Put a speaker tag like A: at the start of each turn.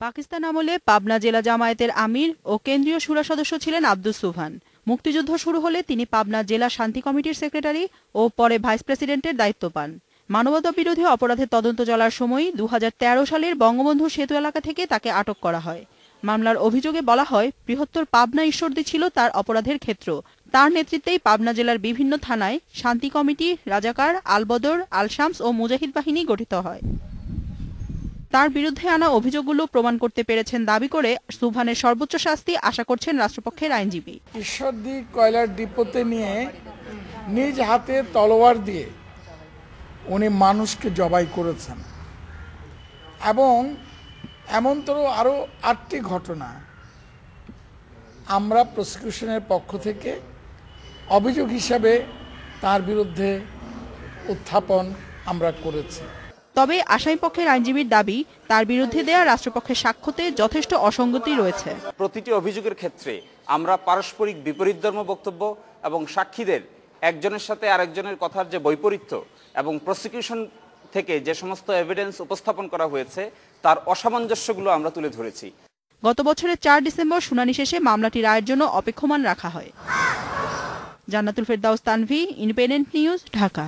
A: পাকিস্তান আমলে পাবনা জেলা জামায়াতের আমির ও কেন্দ্রীয় শুরা সদস্য ছিলেন আব্দুস সুবহান। মুক্তিযুদ্ধ শুরু হলে তিনি পাবনা জেলা শান্তি কমিটির সেক্রেটারি ও পরে ভাইস প্রেসিডেন্টের দায়িত্ব পান। মানবতা বিরোধী অপরাধের তদন্ত চলার সময় ২০১৩ সালের বঙ্গবন্ধু সেতু এলাকা থেকে তাকে আটক করা হয়। মামলার অভিযোগে বলা হয়, বৃহত্তর পাবনা ঈশ্বরদী ছিল তার অপরাধের ক্ষেত্র। তার নেতৃত্বেই পাবনা জেলার বিভিন্ন থানায় শান্তি কমিটি, রাজাকার, আলবদর, আল-শামস ও মুজাহিদ বাহিনী গঠিত হয়। তার বিরুদ্ধে আনা অভিযোগগুলো প্রমাণ করতে পেরেছেন দাবি করে সুবহানের সর্বোচ্চ শাস্তি আশা করছেন রাষ্ট্রপক্ষের আইনজীবী।
B: ঈশ্বরদী কয়লার ডিপোতে নিয়ে নিজ হাতে তলোয়ার দিয়ে উনি মানুষকে জবাই করেছেন এবং এমনতর আরও ৮টি ঘটনা আমরা প্রসিকিউশনের পক্ষ থেকে অভিযোগ হিসাবে তার বিরুদ্ধে উত্থাপন আমরা করেছি।
A: তবে আসামিপক্ষের আইনজীবীর দাবি, তার বিরুদ্ধে দেয়া রাষ্ট্রপক্ষের সাক্ষ্যতে যথেষ্ট অসঙ্গতি রয়েছে।
C: প্রতিটি অভিযোগের ক্ষেত্রে আমরা পারস্পরিক বিপরীতধর্মী বক্তব্য এবং সাক্ষীদের একজনের সাথে আরেকজনের কথার যে বৈপরীত্য এবং প্রসিকিউশন থেকে যে সমস্ত এভিডেন্স উপস্থাপন করা হয়েছে তার অসামঞ্জস্যগুলো আমরা তুলে ধরেছি।
A: গত বছরের ৪ ডিসেম্বর শুনানি শেষে মামলাটি রায়ের জন্য অপেক্ষমাণ রাখা হয়। জান্নাতুল ফেরদাউস তানভি, ইন্ডিপেন্ডেন্ট নিউজ, ঢাকা।